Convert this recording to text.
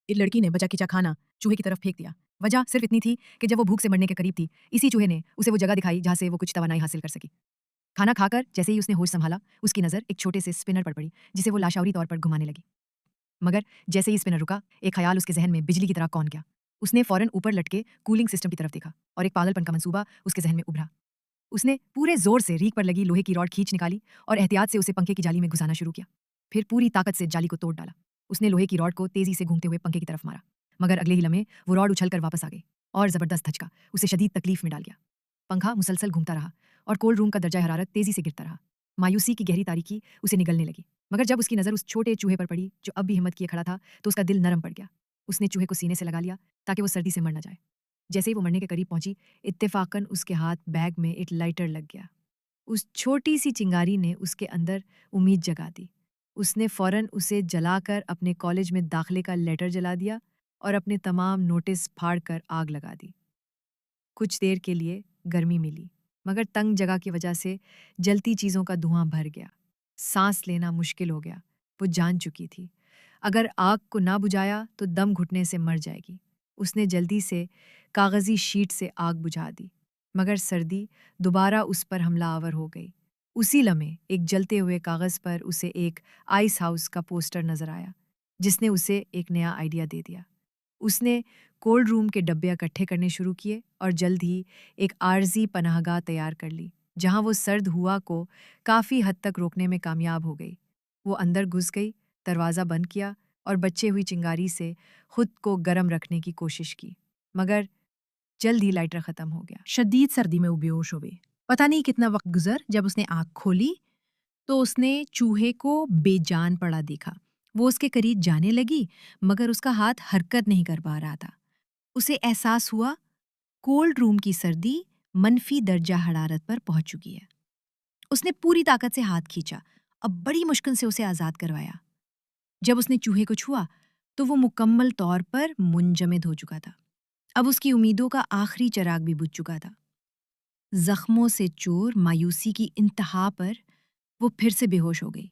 एक लड़की ने बचा खिंचा खाना चूहे की तरफ फेंक दिया। वजह सिर्फ इतनी थी कि जब वो भूख से मरने के करीब थी, इसी चूहे ने उसे वो जगह दिखाई जहाँ से वो कुछ तवानाई हासिल कर सकी। खाना खाकर जैसे ही उसने होश संभाला, उसकी नज़र एक छोटे से स्पिनर पर पड़ी जिसे वो लाशौरी तौर पर घुमाने लगी। मगर जैसे ही स्पिनर रुका, एक ख्याल उसके जहन में बिजली की तरह कौन गया। उसने फौरन ऊपर लटके कूलिंग सिस्टम की तरफ देखा और एक पागलपन का मंसूबा उसके जहन में उभरा। उसने पूरे जोर से रीक पर लगी लोहे की रॉड खींच निकाली और एहतियात से उसे पंखे की जाली में घुसाना शुरू किया। फिर पूरी ताकत से जाली को तोड़ डाला। उसने लोहे की रॉड को तेजी से घूमते हुए पंखे की तरफ मारा, मगर अगले ही लम्हे वो रॉड उछलकर वापस आ गई और जबरदस्त धचका उसे शदीद तकलीफ में डाल गया। पंखा मुसलसल घूमता रहा और कोल्ड रूम का दर्जा हरारत तेजी से गिरता रहा। मायूसी की गहरी तारीकी उसे निगलने लगी, मगर जब उसकी नज़र उस छोटे चूहे पर पड़ी जो अब भी हिम्मत किए खड़ा था, तो उसका दिल नरम पड़ गया। उसने चूहे को सीने से लगा लिया ताकि वो सर्दी से मर न जाए। जैसे ही वो मरने के करीब पहुंची, इत्तेफाकन उसके हाथ बैग में एक लाइटर लग गया। उस छोटी सी चिंगारी ने उसके अंदर उम्मीद जगा दी। उसने फौरन उसे जलाकर अपने कॉलेज में दाखिले का लेटर जला दिया और अपने तमाम नोटिस फाड़कर आग लगा दी। कुछ देर के लिए गर्मी मिली, मगर तंग जगह की वजह से जलती चीज़ों का धुआं भर गया। सांस लेना मुश्किल हो गया। वो जान चुकी थी, अगर आग को ना बुझाया तो दम घुटने से मर जाएगी। उसने जल्दी से कागज़ी शीट से आग बुझा दी, मगर सर्दी दोबारा उस पर हमलावर हो गई। उसी लम्हे एक जलते हुए कागज़ पर उसे एक आइस हाउस का पोस्टर नज़र आया, जिसने उसे एक नया आइडिया दे दिया। उसने कोल्ड रूम के डब्बे इकट्ठे करने शुरू किए और जल्द ही एक आर्जी पनाहगाह तैयार कर ली, जहां वो सर्द हुआ को काफ़ी हद तक रोकने में कामयाब हो गई। वो अंदर घुस गई, दरवाज़ा बंद किया और बचे हुई चिंगारी से खुद को गर्म रखने की कोशिश की, मगर जल्द ही लाइटर ख़त्म हो गया। शदीद सर्दी में वो बेहोश हो गई। पता नहीं कितना वक्त गुजर, जब उसने आँख खोली तो उसने चूहे को बेजान पड़ा देखा। वो उसके करीब जाने लगी, मगर उसका हाथ हरकत नहीं कर पा रहा था। उसे एहसास हुआ कोल्ड रूम की सर्दी मनफी दर्जा हरारत पर पहुंच चुकी है। उसने पूरी ताकत से हाथ खींचा, अब बड़ी मुश्किल से उसे आज़ाद करवाया। जब उसने चूहे को छुआ तो वो मुकम्मल तौर पर मुंजमद हो चुका था। अब उसकी उम्मीदों का आखिरी चिराग भी बुझ चुका था। जख्मों से चोर मायूसी की इंतहा पर वो फिर से बेहोश हो गई।